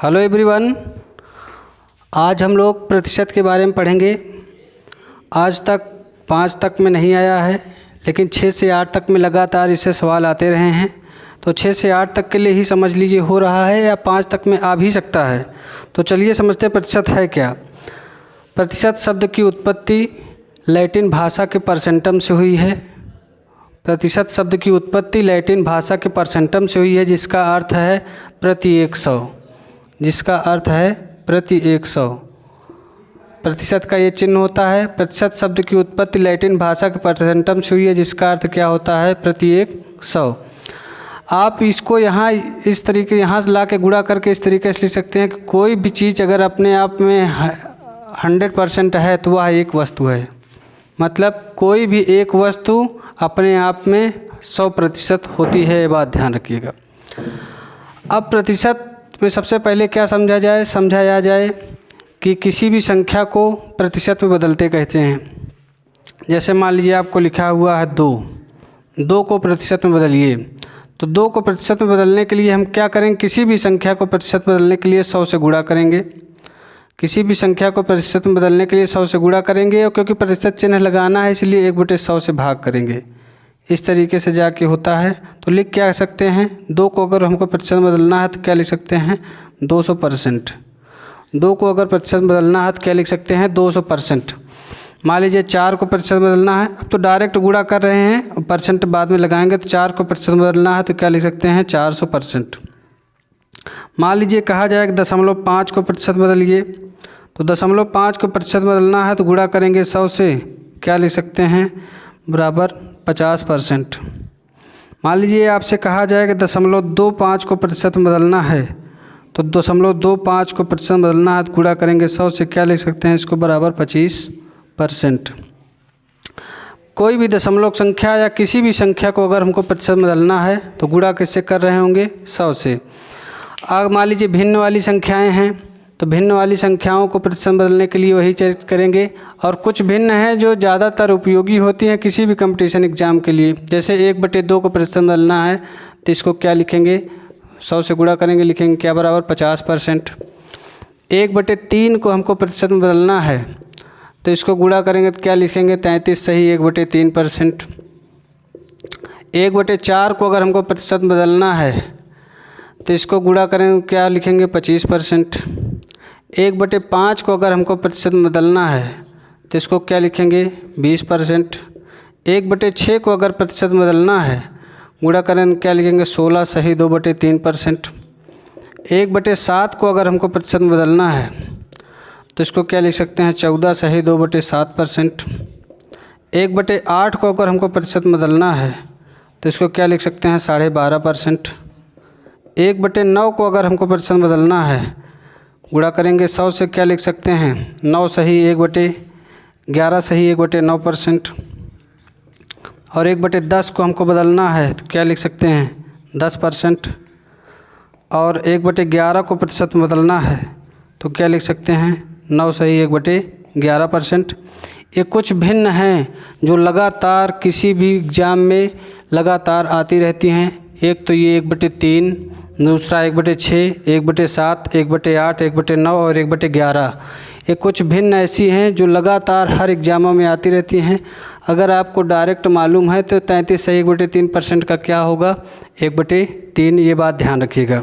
Hello everyone, आज हम लोग प्रतिशत के बारे में पढ़ेंगे। आज तक 5 तक में नहीं आया है, लेकिन 6 से 8 तक में लगातार इससे सवाल आते रहे हैं। तो 6 से 8 तक के लिए ही समझ लीजिए हो रहा है, या 5 तक में आ भी सकता है। तो चलिए समझते हैं प्रतिशत है क्या। प्रतिशत शब्द की उत्पत्ति लैटिन भाषा के परसेंटम से हुई है। प्रतिशत शब्द की उत्पत्ति लैटिन भाषा के परसेंटम से हुई है, जिसका अर्थ है प्रति 100। जिसका अर्थ है प्रति 100। प्रतिशत का ये चिन्ह होता है। प्रतिशत शब्द की उत्पत्ति लैटिन भाषा के परसेंटम से हुई है, जिसका अर्थ क्या होता है प्रति 100। आप इसको यहाँ इस तरीके यहाँ से ला के गुणा करके इस तरीके से लिख सकते हैं कि कोई भी चीज़ अगर अपने आप में 100% है तो वह एक वस्तु है। मतलब कोई भी एक वस्तु अपने आप में 100% होती है, ये बात ध्यान रखिएगा। अब प्रतिशत में सबसे पहले क्या समझाया जाए कि किसी भी संख्या को प्रतिशत में बदलते कहते हैं। जैसे मान लीजिए आपको लिखा हुआ है 2 को प्रतिशत में बदलिए। तो 2 को प्रतिशत में बदलने के लिए हम क्या करेंगे, किसी भी संख्या को प्रतिशत में बदलने के लिए 100 से गुणा करेंगे। किसी भी संख्या को प्रतिशत में बदलने के लिए 100 से गुणा करेंगे, और क्योंकि प्रतिशत चिन्ह लगाना है इसलिए 1/100 से भाग करेंगे। इस तरीके से जाके होता है। तो लिख क्या सकते हैं, 2 को अगर हमको प्रतिशत में बदलना है तो क्या लिख सकते हैं 200%। 2 को अगर प्रतिशत में बदलना है तो क्या लिख सकते हैं 200%। मान लीजिए 4 को प्रतिशत में बदलना है, अब तो डायरेक्ट गुणा कर रहे हैं और परसेंट बाद में लगाएंगे। तो 4 को प्रतिशत में बदलना है तो क्या लिख सकते हैं 400%। मान लीजिए कहा जाए कि 0.5 को प्रतिशत बदलिए। तो 0.5 को प्रतिशत बदलना है तो गुणा करेंगे 100 से, क्या लिख सकते हैं बराबर 50%। मान लीजिए आपसे कहा जाए कि 0.25 को प्रतिशत में बदलना है, तो 0.25 को प्रतिशत में बदलना है तो गुणा करेंगे 100 से, क्या लिख सकते हैं इसको बराबर 25%। कोई भी दशमलव संख्या या किसी भी संख्या को अगर हमको प्रतिशत में बदलना है तो गुणा किससे कर रहे होंगे 100 से। अब मान लीजिए भिन्न वाली संख्याएं हैं, तो भिन्न वाली संख्याओं को प्रतिशत बदलने के लिए वही चीज़ करेंगे। और कुछ भिन्न हैं जो ज़्यादातर उपयोगी होती हैं किसी भी कंपटीशन एग्ज़ाम के लिए। जैसे 1/2 को प्रतिशत बदलना है तो इसको क्या लिखेंगे 100 से गुणा करेंगे, लिखेंगे क्या बराबर 50%। 1/3 को हमको प्रतिशत में बदलना है तो इसको गुणा करेंगे तो क्या लिखेंगे 33 सही 1/3%। 1/4 को अगर हमको प्रतिशत में बदलना है तो इसको गुणा करेंगे क्या लिखेंगे 25%। 1/5 को अगर हमको प्रतिशत में बदलना है तो इसको क्या लिखेंगे 20%। 1/6 को अगर प्रतिशत में बदलना है गुणा करें क्या लिखेंगे 16 सही 2/3%। 1/7 को अगर हमको प्रतिशत में बदलना है तो इसको क्या लिख सकते हैं 14 सही 2/7%। 1/8 को अगर हमको प्रतिशत में बदलना है तो इसको क्या लिख सकते हैं 12.5%। 1/9 को अगर हमको प्रतिशत में बदलना है गुणा करेंगे 100 से, क्या लिख सकते हैं 9 सही 1/11 सही 1/9%। और 1/10 को हमको बदलना है तो क्या लिख सकते हैं 10%। और 1/11 को प्रतिशत में बदलना है तो क्या लिख सकते हैं 9 सही 1/11%। ये कुछ भिन्न हैं जो लगातार किसी भी एग्ज़ाम में लगातार आती रहती हैं। एक तो ये 1/3, दूसरा 1/6, 1/7, 1/8, 1/9 और 1/11। ये कुछ भिन्न ऐसी हैं जो लगातार हर एग्ज़ामों में आती रहती हैं। अगर आपको डायरेक्ट मालूम है तो 33 सही 1/3% का क्या होगा 1/3, ये बात ध्यान रखिएगा।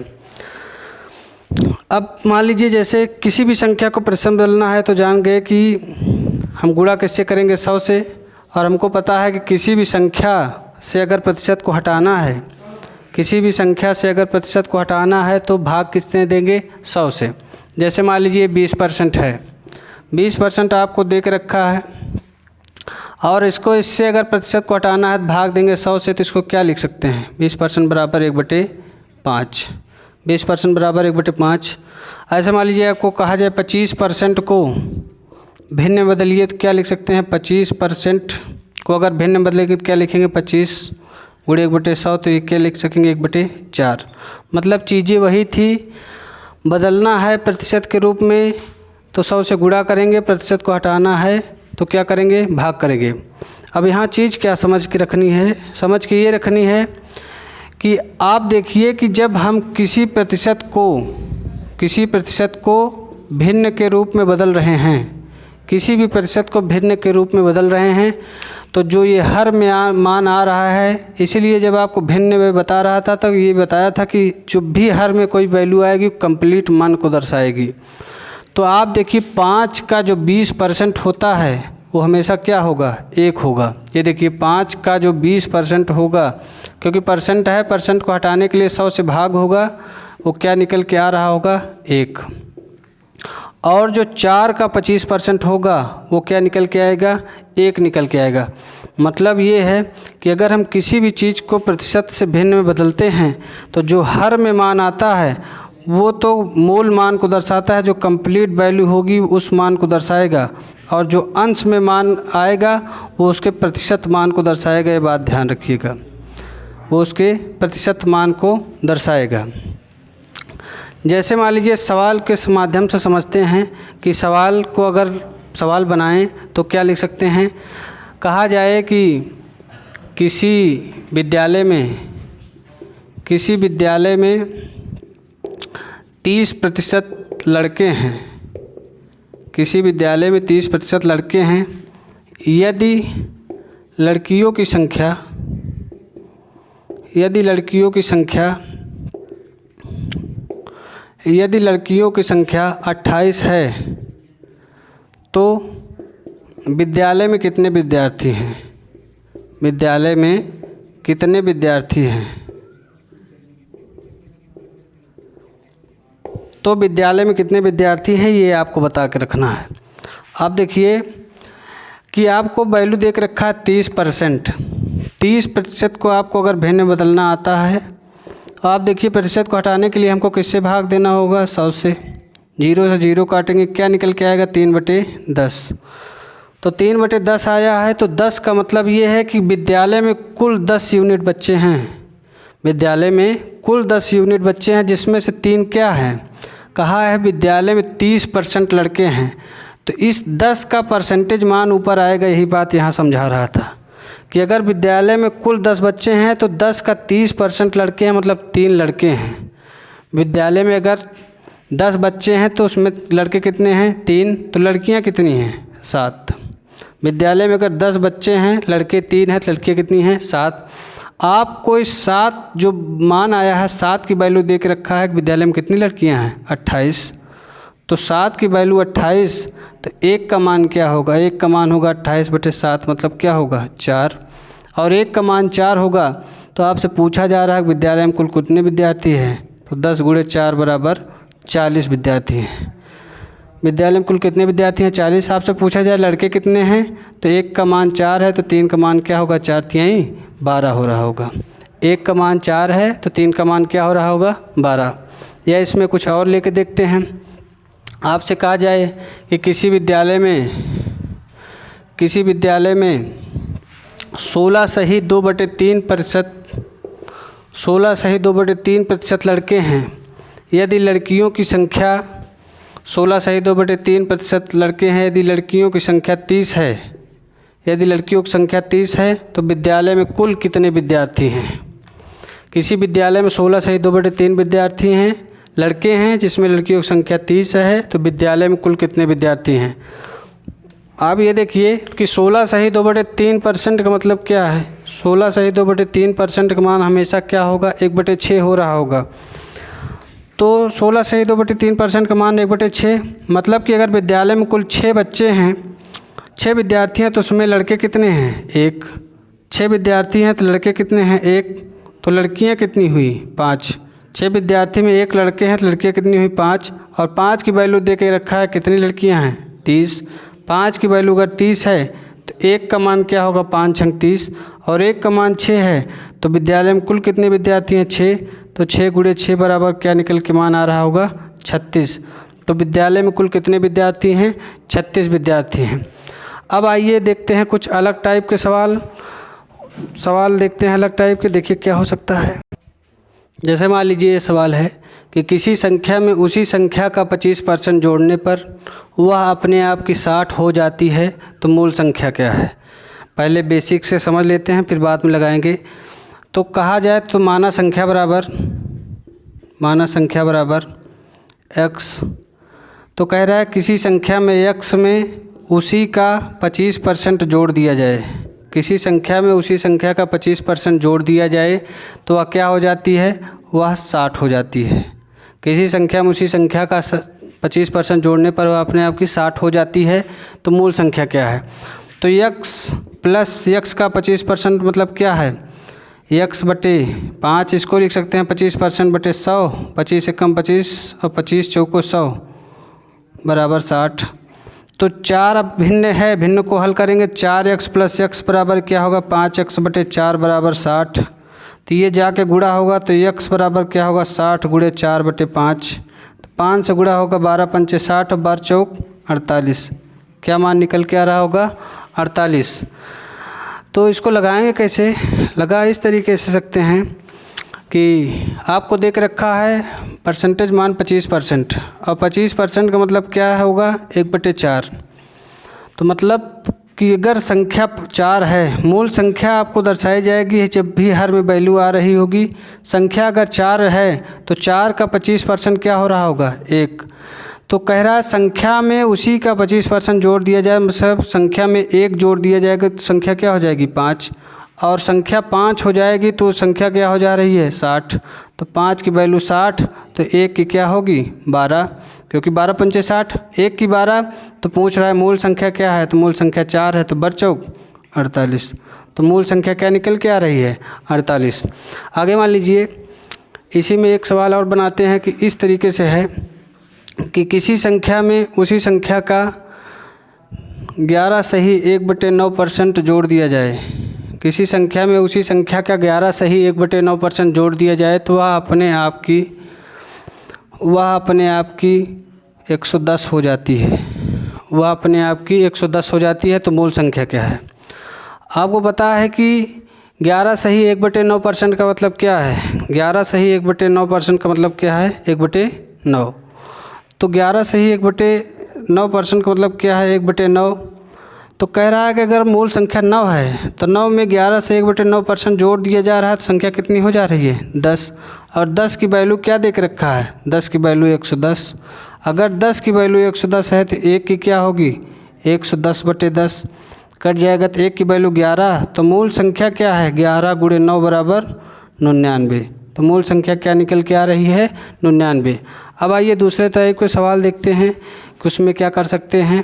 अब मान लीजिए जैसे किसी भी संख्या को प्रतिशत बदलना है तो जान गए कि हम गुणा किससे करेंगे 100 से। और हमको पता है कि किसी भी संख्या से अगर प्रतिशत को हटाना है, किसी भी संख्या से अगर प्रतिशत को हटाना है तो भाग किससे देंगे 100 से। जैसे मान लीजिए 20% है, 20% आपको दे के रखा है और इसको इससे अगर प्रतिशत को हटाना है तो भाग देंगे 100 से। तो इसको क्या लिख सकते हैं 20% बराबर 1/5। 20% बराबर 1/5। ऐसे मान लीजिए आपको कहा जाए 25% को भिन्न में बदलिए तो क्या लिख सकते हैं 25% को अगर भिन्न में बदलेंगे तो क्या लिखेंगे 25 गुणे 1/100, तो ये क्या लिख सकेंगे 1/4। मतलब चीज़ें वही थी, बदलना है प्रतिशत के रूप में तो 100 से गुणा करेंगे, प्रतिशत को हटाना है तो क्या करेंगे भाग करेंगे। अब यहाँ चीज़ क्या समझ के रखनी है, समझ के ये रखनी है कि आप देखिए कि जब हम किसी प्रतिशत को किसी प्रतिशत को भिन्न के रूप में बदल रहे हैं, किसी भी प्रतिशत को भिन्न के रूप में बदल रहे हैं, तो जो ये हर में मान आ रहा है, इसीलिए जब आपको भिन्न में बता रहा था तब ये बताया था कि जो भी हर में कोई वैल्यू आएगी कंप्लीट मान को दर्शाएगी। तो आप देखिए 5 का जो 20% होता है वो हमेशा क्या होगा, 1 होगा। ये देखिए 5 का जो 20% होगा, क्योंकि परसेंट है, परसेंट को हटाने के लिए 100 से भाग होगा, वो क्या निकल के आ रहा होगा, 1। और जो 4 का 25% होगा वो क्या निकल के आएगा, 1 निकल के आएगा। मतलब ये है कि अगर हम किसी भी चीज़ को प्रतिशत से भिन्न में बदलते हैं तो जो हर में मान आता है वो तो मूल मान को दर्शाता है, जो कंप्लीट वैल्यू होगी उस मान को दर्शाएगा, और जो अंश में मान आएगा वो उसके प्रतिशत मान को दर्शाएगा। ये बात ध्यान रखिएगा, वो उसके प्रतिशत मान को दर्शाएगा। जैसे मान लीजिए सवाल के माध्यम से समझते हैं कि सवाल को अगर सवाल बनाएं तो क्या लिख सकते हैं। कहा जाए कि किसी विद्यालय में 30% लड़के हैं, किसी विद्यालय में 30% लड़के हैं, यदि लड़कियों की संख्या 28 है तो विद्यालय में कितने विद्यार्थी हैं, विद्यालय में कितने विद्यार्थी हैं। तो विद्यालय में कितने विद्यार्थी हैं ये आपको बता के रखना है। अब देखिए कि आपको वैल्यू दे के रखा है 30%। 30% को आपको अगर भिन्न बदलना आता है तो आप देखिए प्रतिशत को हटाने के लिए हमको किससे भाग देना होगा, 100 से। 0 से 0 काटेंगे, क्या निकल के आएगा, 3/10। तो 3/10 आया है, तो 10 का मतलब ये है कि विद्यालय में कुल 10 यूनिट बच्चे हैं, विद्यालय में कुल 10 यूनिट बच्चे हैं, जिसमें से 3 क्या हैं, कहा है विद्यालय में 30% लड़के हैं। तो इस 10 का परसेंटेज मान ऊपर आएगा, यही बात यहाँ समझा रहा था कि अगर विद्यालय में कुल 10 बच्चे हैं तो 10 का 30% लड़के हैं, मतलब 3 लड़के हैं। विद्यालय में अगर 10 बच्चे हैं तो उसमें लड़के कितने हैं, 3, तो लड़कियां कितनी हैं, 7। विद्यालय में अगर 10 बच्चे हैं, लड़के 3 हैं, तो लड़कियां कितनी हैं, 7। आपको इस 7 जो मान आया है, 7 की वैल्यू दे के रखा है कि विद्यालय में कितनी लड़कियां हैं, 28। तो 7 की वैल्यू 28, तो 1 का मान क्या होगा, 1 का मान होगा 28/7, मतलब क्या होगा, 4। और 1 का मान 4 होगा, तो आपसे पूछा जा रहा है कि विद्यालय में कुल कितने विद्यार्थी हैं, तो 10 × 4 = 40 विद्यार्थी हैं। विद्यालय में कुल कितने विद्यार्थी हैं, 40। आपसे पूछा जाए लड़के कितने हैं, तो 1 का मान 4 है, तो 3 का मान क्या होगा, 4 × 3 = 12 हो रहा होगा। 1 का मान 4 है तो 3 का मान क्या हो रहा होगा, 12। या इसमें कुछ और लेके देखते हैं। आपसे कहा जाए कि किसी विद्यालय में 16 सही 2/3% लड़के हैं, यदि लड़कियों की संख्या 16 सही 2/3% लड़के हैं, यदि लड़कियों की संख्या 30 है, यदि लड़कियों की संख्या 30 है तो विद्यालय में कुल कितने विद्यार्थी हैं। किसी विद्यालय में 16 सही 2/3 विद्यार्थी हैं, लड़के हैं, जिसमें लड़कियों की संख्या 30 है, तो विद्यालय में कुल कितने विद्यार्थी हैं। अब ये देखिए कि 16 सही 2/3% का मतलब क्या है, 16 सही 2/3% का मान हमेशा क्या होगा, 1/6 हो रहा होगा। तो 16 सही 2/3% का मान 1/6, मतलब कि अगर विद्यालय में कुल 6 बच्चे हैं, 6 विद्यार्थी हैं, तो उसमें लड़के कितने हैं, 1। 6 विद्यार्थी हैं तो लड़के कितने हैं, 1। तो लड़कियां कितनी हुई, 5। 6 विद्यार्थी में 1 लड़के हैं तो लड़कियां कितनी हुई, 5। और 5 की वैल्यू दे के रखा है, कितनी लड़कियां हैं, 30। 5 की वैल्यू अगर 30 है तो 1 का मान क्या होगा, 5 × 30, और 1 का मान 6 है, तो विद्यालय में कुल कितने विद्यार्थी हैं, 6। तो 6 × 6 = क्या निकल के मान आ रहा होगा, 36। तो विद्यालय में कुल कितने विद्यार्थी हैं, 36 विद्यार्थी हैं। अब आइए देखते हैं कुछ अलग टाइप के सवाल देखते हैं अलग टाइप के। देखिए क्या हो सकता है। जैसे मान लीजिए ये सवाल है कि किसी संख्या में उसी संख्या का 25% जोड़ने पर वह अपने आप की 60 हो जाती है, तो मूल संख्या क्या है। पहले बेसिक से समझ लेते हैं, फिर बाद में लगाएंगे। तो कहा जाए तो माना संख्या बराबर x। तो कह रहा है किसी संख्या में x में उसी का 25% जोड़ दिया जाए, किसी संख्या में उसी संख्या का 25% जोड़ दिया जाए तो वह क्या हो जाती है, वह 60 हो जाती है। किसी संख्या में उसी संख्या का 25% जोड़ने पर वह अपने आप की 60 हो जाती है। तो मूल संख्या क्या है, तो x प्लस x का 25% मतलब क्या है, x बटे 5, इसको लिख सकते हैं 25% बटे 100, 25 एकम 25 और 25 चौको 100 बराबर 60। तो 4 अब भिन्न है, भिन्न को हल करेंगे, 4x प्लस x बराबर क्या होगा, 5x बटे 4 बराबर 60। तो ये जाके गुणा होगा तो x बराबर क्या होगा, 60 गुणे 4 बटे 5। तो 5 से गुणा होगा 12 पंचे 60 और 12 चौक 48। क्या मान निकल के आ रहा होगा, 48। तो इसको लगाएंगे कैसे, लगा इस तरीके से सकते हैं कि आपको देख रखा है परसेंटेज मान 25% और 25% का मतलब क्या होगा, 1/4। तो मतलब कि अगर संख्या 4 है, मूल संख्या आपको दर्शाई जाएगी जब भी हर में वैल्यू आ रही होगी। संख्या अगर 4 है तो 4 का 25% क्या हो रहा होगा, 1। तो कह रहा है संख्या में उसी का 25% जोड़ दिया जाए, मतलब संख्या में 1 जोड़ दिया जाएगा तो संख्या क्या हो जाएगी, 5। और संख्या 5 हो जाएगी तो संख्या क्या हो जा रही है, 60। तो 5 की वैल्यू 60, तो 1 की क्या होगी, 12, क्योंकि 12 पंचे 60, 1 की 12। तो पूछ रहा है मूल संख्या क्या है, तो मूल संख्या 4 है, तो 12 चौक 48। तो मूल संख्या क्या निकल के आ रही है, 48। आगे मान लीजिए इसी में एक सवाल और बनाते हैं कि इस तरीके से है कि किसी संख्या में उसी संख्या का 11 सही 1/9% जोड़ दिया जाए, किसी संख्या में उसी संख्या का 11 सही 1/9% जोड़ दिया जाए तो वह अपने आप की 110 हो जाती है, वह अपने आप की 110 हो जाती है। तो मूल संख्या क्या है, आपको पता है कि 11 सही 1/9% का मतलब क्या है, 11 सही 1/9% का मतलब क्या है, 1/9। तो 11 सही 1/9% का मतलब क्या है, 1/9। तो कह रहा है कि अगर मूल संख्या 9 है तो 9 में 11 से 1/9% जोड़ दिया जा रहा है तो संख्या कितनी हो जा रही है, 10। और 10 की वैल्यू क्या देख रखा है, 10 की वैल्यू 110। अगर 10 की वैल्यू 110 है तो 1 की क्या होगी, 110/10 कट जाएगा तो 1 की वैल्यू 11। तो मूल संख्या क्या है, 11 गुणे 9 बराबर 99। तो मूल संख्या क्या निकल के आ रही है, 99। अब आइए दूसरे टाइप के सवाल देखते हैं कि उसमें क्या कर सकते हैं।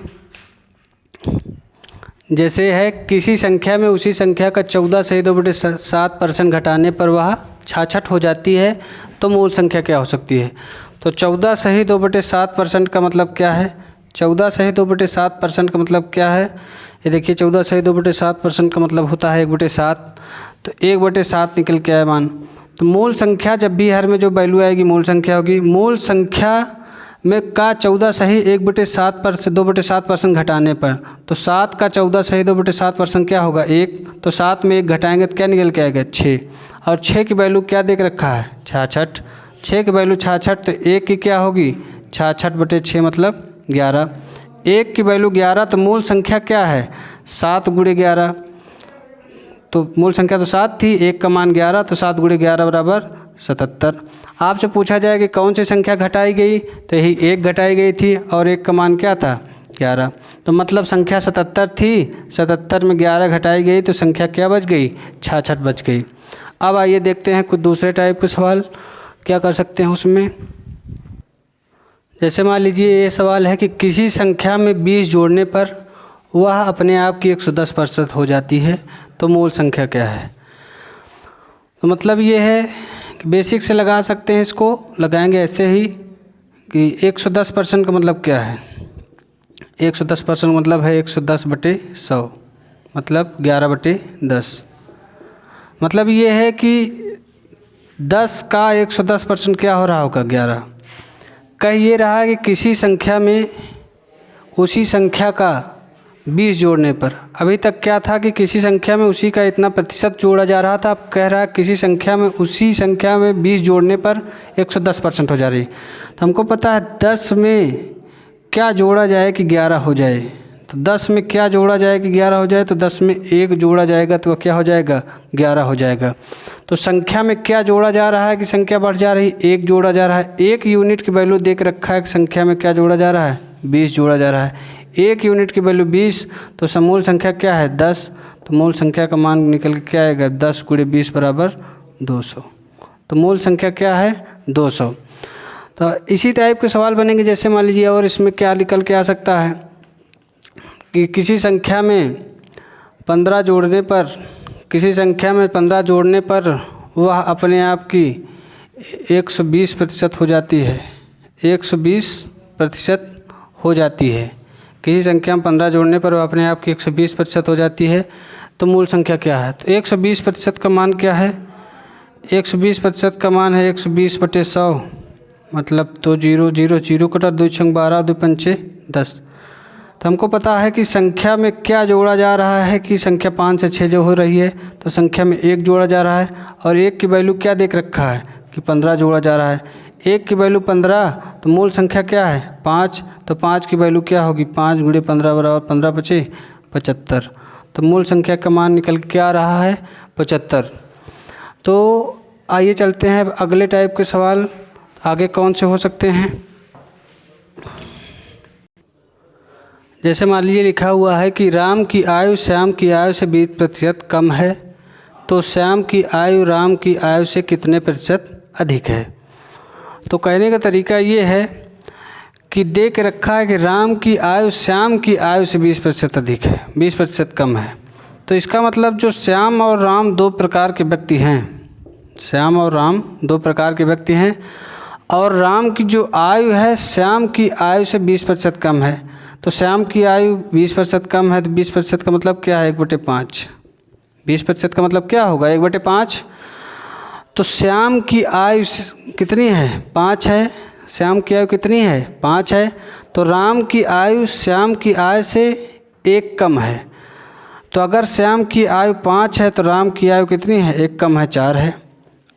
जैसे है किसी संख्या में उसी संख्या का 14 सही 2/7% घटाने पर वह 66 हो जाती है, तो मूल संख्या क्या हो सकती है। तो 14 सही 2/7% का मतलब क्या है, 14 सही 2/7% का मतलब क्या है, ये देखिए 14 सही 2/7% का मतलब होता है 1/7। तो 1/7 निकल के आया मान। तो मूल संख्या जब भी हर में जो वैल्यू आएगी मूल संख्या होगी, मूल संख्या में का 14 सही 2/7% घटाने पर, तो 7 का 14 सही 2/7% क्या होगा, 1। तो 7 में 1 घटाएंगे तो क्या निकल के आएगा, 6। और 6 की वैल्यू क्या देख रखा है, 66। 6 की वैल्यू 66, तो 1 की क्या होगी, 66/6 मतलब 11। 1 की वैल्यू 11, तो मूल संख्या क्या है, 7 गुणे 11। तो मूल संख्या तो 7 थी, 1 का मान 11, तो 7 गुणे 11 बराबर 77। आपसे पूछा जाए कि कौन सी संख्या घटाई गई, तो यही 1 घटाई गई थी और 1 का मान क्या था, 11। तो मतलब संख्या 77 थी, 77 में 11 घटाई गई तो संख्या क्या बच गई, 66 बच गई। अब आइए देखते हैं कुछ दूसरे टाइप के सवाल क्या कर सकते हैं उसमें। जैसे मान लीजिए ये सवाल है कि किसी संख्या में 20 जोड़ने पर वह अपने आप की 110% हो जाती है, तो मूल संख्या क्या है। तो मतलब ये है कि बेसिक से लगा सकते हैं, इसको लगाएंगे ऐसे ही कि 110% का मतलब क्या है, 110% मतलब है 110/100 मतलब 11/10। मतलब ये है कि 10 का 110% क्या हो रहा होगा, 11। कह ये रहा है कि किसी संख्या में उसी संख्या का 20 जोड़ने पर, अभी तक क्या था कि किसी संख्या में उसी का इतना प्रतिशत जोड़ा जा रहा था, अब कह रहा है किसी संख्या में उसी संख्या में 20 जोड़ने पर 110% हो जा रही। तो हमको पता है 10 में क्या जोड़ा जाए कि 11 हो जाए, तो तो 10 में क्या जोड़ा जाएगा 11 हो जाए, तो 10 में 1 जोड़ा जाएगा तो क्या हो जाएगा 11 हो जाएगा। तो संख्या में क्या जोड़ा जा रहा है कि संख्या बढ़ जा रही, 1 जोड़ा जा रहा है। 1 यूनिट की वैल्यू देख रखा है कि संख्या में क्या जोड़ा जा रहा है 20 जोड़ा जा रहा है। 1 यूनिट की वैल्यू 20, तो समूल संख्या क्या है 10, तो मूल संख्या का मान निकल के क्या आएगा 10 × 20 बराबर 200। तो मूल संख्या क्या है 200। तो इसी टाइप के सवाल बनेंगे। जैसे मान लीजिए और इसमें क्या निकल के आ सकता है कि किसी संख्या में 15 जोड़ने पर, किसी संख्या में 15 जोड़ने पर वह अपने आप की 120% हो जाती है, 120% हो जाती है। किसी संख्या में 15 जोड़ने पर वह अपने आप की 120% हो जाती है, तो मूल संख्या क्या है। तो 120% का मान क्या है, 120% का मान है 120/100, मतलब 2 0 0 0 कटा 2 6 12 2 5 10। तो हमको पता है कि संख्या में क्या जोड़ा जा रहा है कि संख्या 5 से 6 जो हो रही है, तो संख्या में 1 जोड़ा जा रहा है और 1 की वैल्यू क्या देख रखा है कि 15 जोड़ा जा रहा है। 1 की वैल्यू 15, तो मूल संख्या क्या है 5, तो 5 की वैल्यू क्या होगी 5 × 15 बराबर 15 × 5 = 75। तो मूल संख्या का मान निकल के क्या आ रहा है 75। तो आइए चलते हैं अगले टाइप के सवाल आगे कौन से हो सकते हैं। जैसे मान लीजिए लिखा हुआ है कि राम की आयु श्याम की आयु से 20% कम है, तो श्याम की आयु राम की आयु से कितने प्रतिशत अधिक है। तो कहने का तरीका ये है कि देख रखा है कि राम की आयु श्याम की आयु से 20% अधिक है, 20% कम है। तो इसका मतलब जो श्याम और राम 2 प्रकार के व्यक्ति हैं, श्याम और राम 2 प्रकार के व्यक्ति हैं, और राम की जो आयु है श्याम की आयु से 20% कम है। तो श्याम की आयु 20% कम है, तो 20% का मतलब क्या है 1/5। 20% का मतलब क्या होगा 1/5। तो श्याम की आयु कितनी है 5 है, श्याम की आयु कितनी है 5 है, तो राम की आयु श्याम की आयु से 1 कम है। तो अगर श्याम की आयु 5 है तो राम की आयु कितनी है 1 कम है 4 है।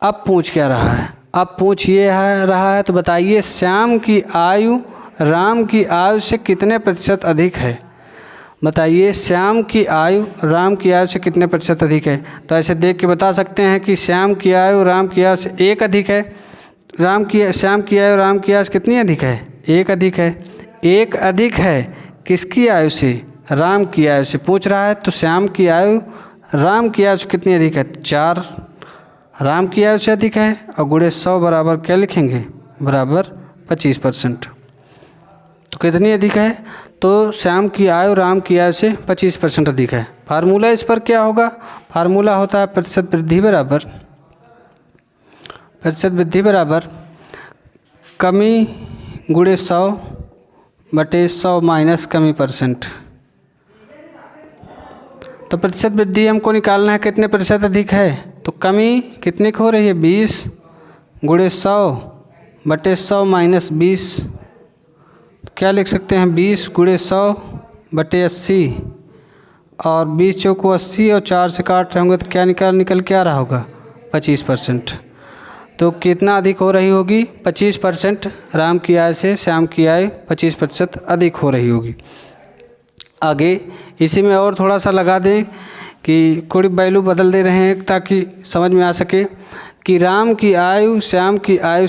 अब पूछ क्या रहा है, अब पूछ ये है रहा है, तो बताइए श्याम की आयु राम की आयु से कितने प्रतिशत अधिक है। बताइए श्याम की आयु राम की आयु से कितने प्रतिशत अधिक है। तो ऐसे देख के बता सकते हैं कि श्याम की आयु राम की आयु से 1 अधिक है, श्याम की आयु राम की आयु से कितनी अधिक है 1 अधिक है। 1 अधिक है किसकी आयु से राम की आयु से पूछ रहा है। तो श्याम की आयु राम की आयु से कितनी अधिक है 4, राम की आयु से अधिक है, और × 100 बराबर क्या लिखेंगे बराबर 25%। तो कितनी अधिक है, तो श्याम की आयु राम की आयु से 25% अधिक है। फार्मूला इस पर क्या होगा, फार्मूला होता है प्रतिशत वृद्धि बराबर, प्रतिशत वृद्धि बराबर कमी × 100/100 माइनस कमी %। तो प्रतिशत वृद्धि हमको निकालना है कितने प्रतिशत अधिक है, तो कमी कितने की हो रही है 20 × 100/100 माइनस 20। तो क्या लिख सकते हैं 20 × 100/80, और 20 चौको 80 और 4 से काट रहे होंगे तो क्या निकल के आ रहा होगा 25%। तो कितना अधिक हो रही होगी 25%, राम की आयु से श्याम की आयु 25% अधिक हो रही होगी। आगे इसी में और थोड़ा सा लगा दें कि थोड़ी वैल्यू बदल दे रहे हैं ताकि समझ में आ सके कि राम की आयु श्याम की आयु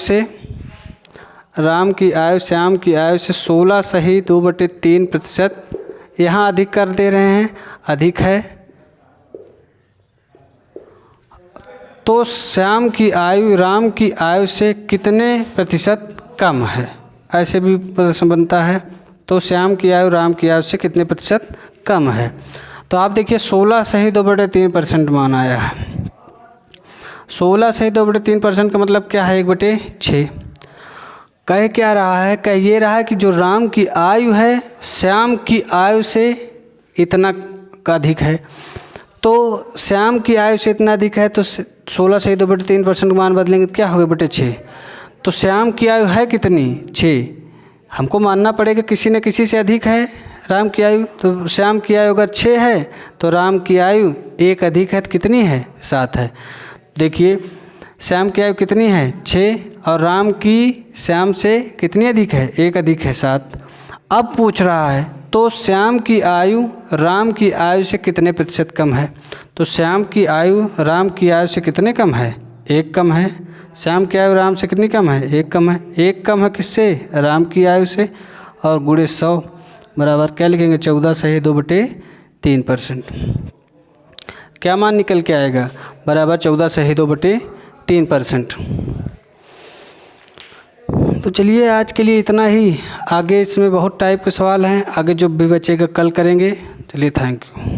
से 16 सही 2/3% यहाँ अधिक कर दे रहे हैं, अधिक है। तो श्याम की आयु राम की आयु से कितने प्रतिशत कम है, ऐसे भी प्रश्न बनता है। तो श्याम की आयु राम की आयु से कितने प्रतिशत कम है। तो आप देखिए 16 सही 2/3% मान आया है। 16 सही 2/3% का मतलब क्या है 1/6। कह क्या रहा है, कह ये रहा है कि जो राम की आयु है श्याम की आयु से इतना अधिक है। तो श्याम की आयु से इतना अधिक है, तो 16 सही 2/3% मान बदलेंगे तो क्या होगा 1/6। तो श्याम की आयु है कितनी 6, हमको मानना पड़ेगा किसी न किसी से अधिक है राम की आयु। तो श्याम की आयु अगर 6 है तो राम की आयु 1 अधिक है, तो कितनी है 7 है। देखिए श्याम की आयु कितनी है 6, और राम की श्याम से कितनी अधिक है 1 अधिक है 7। अब पूछ रहा है तो श्याम की आयु राम की आयु से कितने प्रतिशत कम है। तो श्याम की आयु राम की आयु से कितने कम है, 1 कम है। श्याम की आयु राम से कितनी कम है, 1 कम है। 1 कम है किससे, राम की आयु से, और गुणे 100 बराबर क्या लिखेंगे, 14 सही 2/3%। क्या मान निकल के आएगा, बराबर 14 सही 2/3%। तो चलिए आज के लिए इतना ही, आगे इसमें बहुत टाइप के सवाल हैं, आगे जो भी बचेगा कल करेंगे। चलिए थैंक यू।